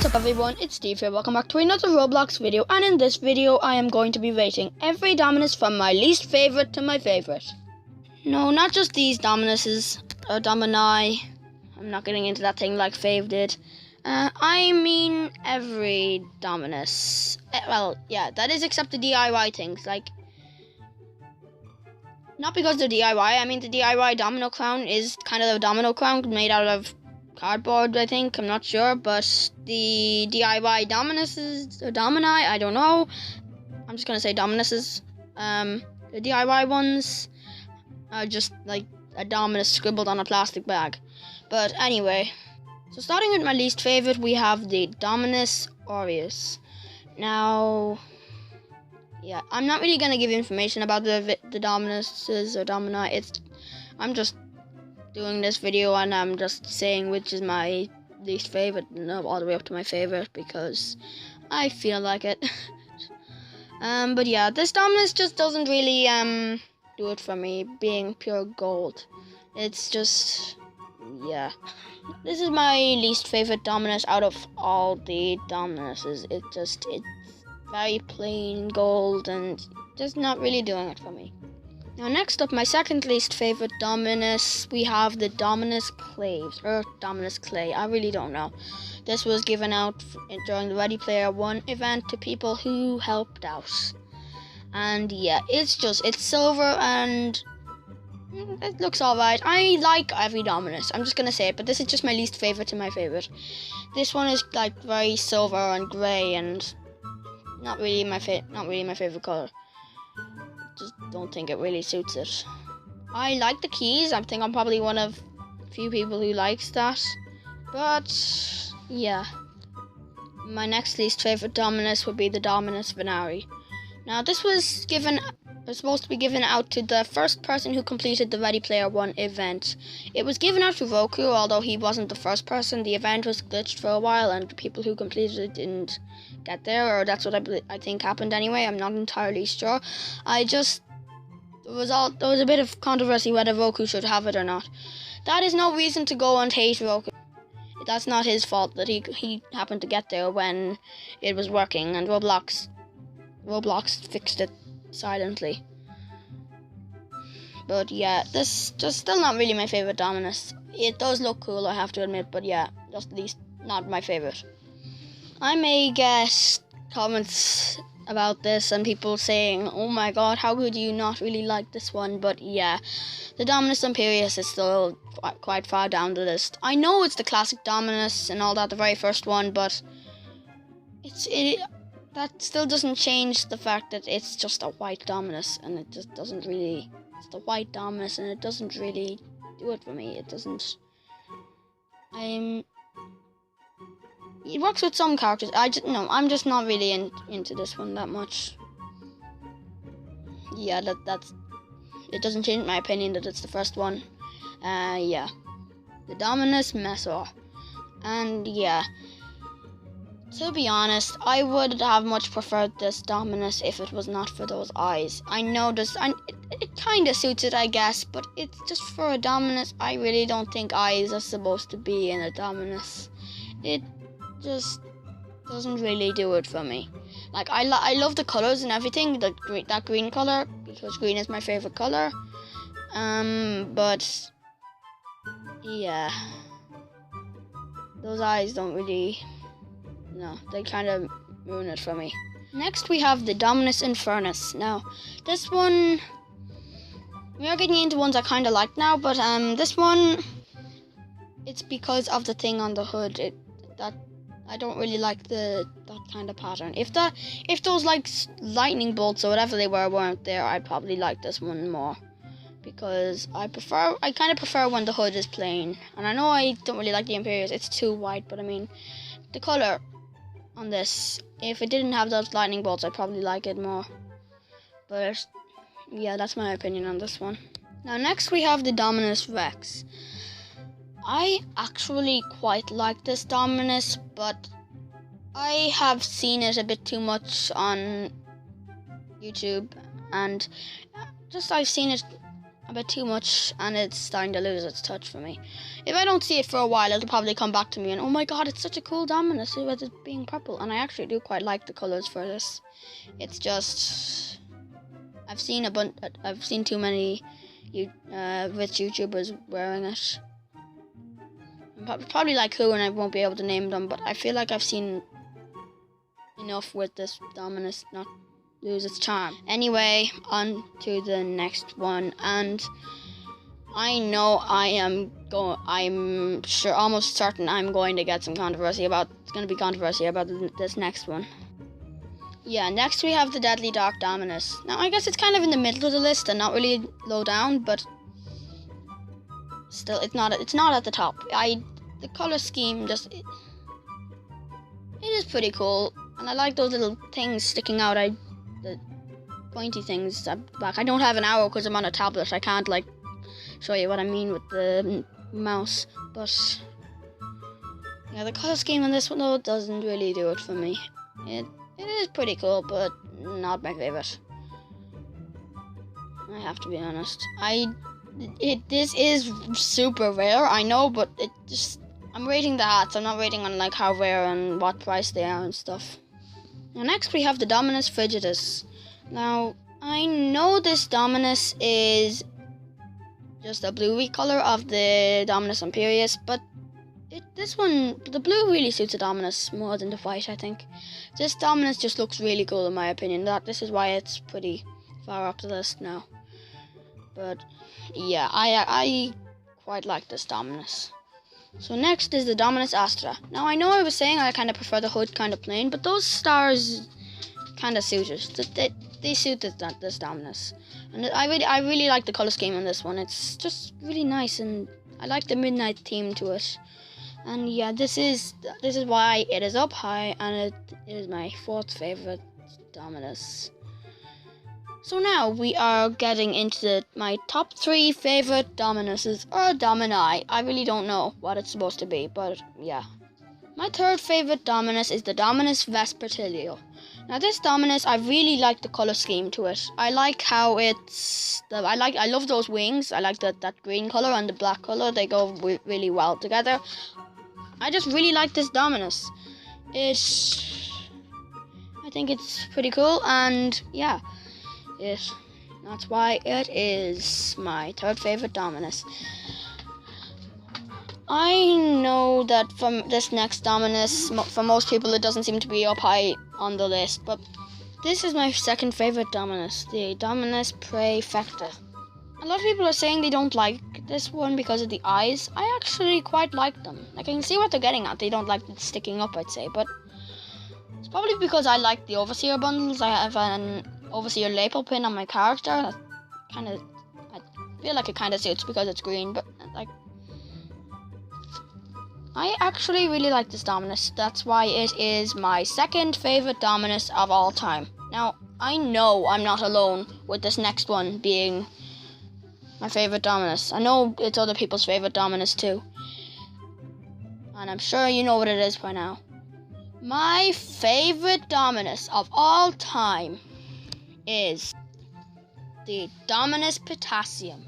up everyone, it's Steve here. Welcome back to another Roblox video, and in this video I am going to be rating every Dominus from my least favorite to my favorite. No, not just these Dominuses, or Domini. I'm not getting into that thing like Fave did. I mean every Dominus. Well, yeah, that is except the DIY things, like... Not because they're DIY, I mean the DIY Domino Crown is kind of a Domino Crown made out of cardboard, I think, I'm not sure, but the DIY Dominuses, or Domini, I don't know, I'm just gonna say Dominuses, the DIY ones are just like a Dominus scribbled on a plastic bag. But anyway, so starting with my least favorite, we have the Dominus Aureus. Now, yeah, I'm not really gonna give information about the Dominuses or Domini. I'm just doing this video and I'm just saying which is my least favorite, all the way up to my favorite, because I feel like it. But yeah, this Dominus just doesn't really do it for me, being pure gold. It's just, yeah, this is my least favorite Dominus out of all the Dominuses. It's very plain gold and just not really doing it for me. Now next up, my second least favorite Dominus, we have the Dominus Claves, or Dominus Clay, I really don't know. This was given out during the Ready Player One event to people who helped out. And yeah, it's silver and it looks alright. I like every Dominus, I'm just gonna say it, but this is just my least favorite to my favorite. This one is like very silver and grey and not really my favorite color. Just don't think it really suits it. I like the keys. I think I'm probably one of few people who likes that. But yeah, my next least favorite Dominus would be the Dominus Venari. Now this was supposed to be given out to the first person who completed the Ready Player One event. It was given out to Roku, although he wasn't the first person. The event was glitched for a while and the people who completed it didn't get there, or that's what I think happened anyway. I'm not entirely sure. There was a bit of controversy whether Roku should have it or not. That is no reason to go and hate Roku. That's not his fault that he happened to get there when it was working, and Roblox fixed it silently. But yeah, this just still not really my favorite Dominus. It does look cool, I have to admit, but yeah, just at least not my favorite. I may get comments about this and people saying, oh my god, how could you not really like this one? But yeah, the Dominus Imperius is still quite far down the list. I know it's the classic Dominus and all that, the very first one, but that still doesn't change the fact that it's just a white Dominus, and it just doesn't really, it's the white Dominus and it doesn't really do it for me. It doesn't, it works with some characters. I'm just not really into this one that much. Yeah, that's it doesn't change my opinion that it's the first one. Yeah, the Dominus Mesor, and yeah, to be honest, I would have much preferred this Dominus if it was not for those eyes. I know it kind of suits it, I guess, but it's just for a Dominus. I really don't think eyes are supposed to be in a Dominus. It just doesn't really do it for me. Like, I love the colors and everything, that green color, because green is my favorite color. But yeah, those eyes don't really, no, they kind of ruin it for me. Next we have the Dominus Infernus. Now this one, we are getting into ones I kind of like now, but this one, it's because of the thing on the hood. I don't really like that kind of pattern. If those like lightning bolts or whatever they weren't there, I'd probably like this one more, because I kind of prefer when the hood is plain. And I know I don't really like the Imperius, it's too white, but I mean the color on this, if it didn't have those lightning bolts, I'd probably like it more. But yeah, that's my opinion on this one. Now next we have the Dominus Rex. I actually quite like this Dominus, but I have seen it a bit too much on YouTube, and just I've seen it a bit too much, and it's starting to lose its touch for me. If I don't see it for a while, it'll probably come back to me and, oh my god, it's such a cool Dominus with it being purple. And I actually do quite like the colors for this. It's just, I've seen too many rich YouTubers wearing it. Probably like who, and I won't be able to name them, but I feel like I've seen enough with this Dominus not lose its charm. Anyway, on to the next one, and I know I'm sure, almost certain I'm going to get some controversy about, it's going to be controversy about this next one. Yeah, next we have the Deadly Dark Dominus. Now, I guess it's kind of in the middle of the list and not really low down, but still, it's not at the top. The color scheme just, it is pretty cool, and I like those little things sticking out. The pointy things at the back. I don't have an arrow because I'm on a tablet. I can't like show you what I mean with the mouse, but yeah, the color scheme on this one though doesn't really do it for me. It is pretty cool, but not my favorite. I have to be honest. This is super rare, I know, but I'm rating the hats. I'm not rating on like how rare and what price they are and stuff. Now next we have the Dominus Frigidus. Now I know this Dominus is just a bluey color of the Dominus Imperius, but this one, the blue really suits the Dominus more than the white, I think. This Dominus just looks really cool in my opinion. This is why it's pretty far up the list now. But yeah, I quite like this Dominus. So next is the Dominus Astra. Now I know I was saying I kind of prefer the hood kind of plain, but those stars kind of suit it. They suit this Dominus. And I really like the color scheme on this one. It's just really nice, and I like the midnight theme to it. And yeah, this is why it is up high, and it is my 4th favorite Dominus. So now we are getting into my top 3 favorite Dominuses, or Domini. I really don't know what it's supposed to be, but yeah. My 3rd favorite Dominus is the Dominus Vespertilio. Now this Dominus, I really like the color scheme to it. I like how I love those wings. I like that green color and the black color. They go really well together. I just really like this Dominus. I think it's pretty cool, and yeah. That's why it is my 3rd favorite Dominus. I know that from this next Dominus, for most people it doesn't seem to be up high on the list, but this is my 2nd favorite Dominus, the Dominus Praefecta. A lot of people are saying they don't like this one because of the eyes. I actually quite like them. Like, I can see what they're getting at. They don't like it sticking up, I'd say, but it's probably because I like the Overseer bundles. I have an Overseer lapel pin on my character. I feel like it kind of suits because it's green, but like, I actually really like this Dominus. That's why it is my 2nd favorite Dominus of all time. Now, I know I'm not alone with this next one being my favorite Dominus. I know it's other people's favorite Dominus too. And I'm sure you know what it is by now. My favorite Dominus of all time is the Dominus Potassium.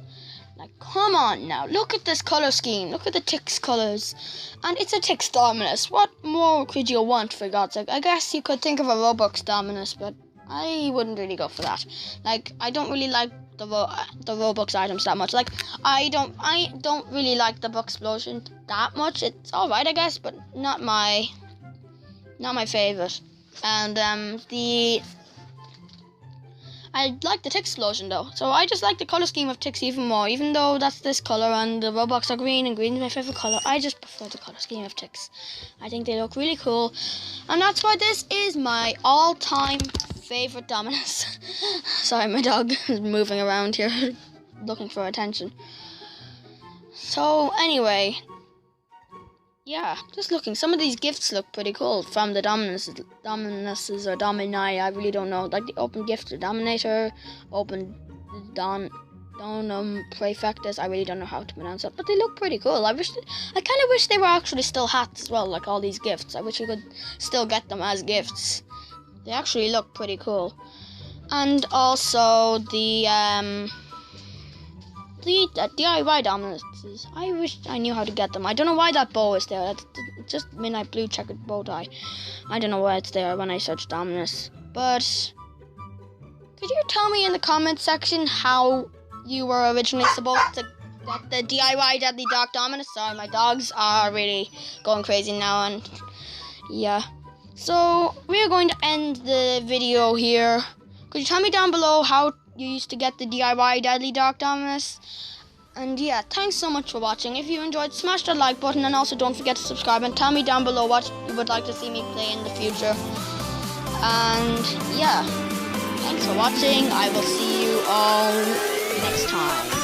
Like, come on now, look at this color scheme, look at the Tix colors, and it's a Tix Dominus. What more could you want, for God's sake? I guess you could think of a Roblox Dominus, but I wouldn't really go for that. Like, I don't really like the Roblox items that much. Like, I don't really like the Book Explosion that much. It's alright, I guess, but not my favorite. And I like the Tix Explosion though, so I just like the color scheme of Tix even more. Even though that's this color and the Roblox are green and green is my favorite color, I just prefer the color scheme of Tix. I think they look really cool, and that's why this is my all-time favorite Dominus. Sorry, my dog is moving around here looking for attention. So anyway, yeah, just looking. Some of these gifts look pretty cool from the Dominuses or Domini. I really don't know. Like the open gift, the Dominator, open Donum Praefectus. I really don't know how to pronounce it, but they look pretty cool. I kind of wish they were actually still hats as well, like all these gifts. I wish you could still get them as gifts. They actually look pretty cool. And also the the DIY Dominuses. I wish I knew how to get them. I don't know why that bow is there. That's just midnight blue checkered bow tie. I don't know why it's there when I search Dominus. But could you tell me in the comment section how you were originally supposed to get the DIY Deadly Dark Dominus? Sorry, my dogs are really going crazy now, and yeah. So we are going to end the video here. Could you tell me down below how you used to get the DIY Deadly Dark Dominus? And yeah, thanks so much for watching. If you enjoyed, smash that like button, and also don't forget to subscribe, and tell me down below what you would like to see me play in the future. And yeah, thanks for watching. I will see you all next time.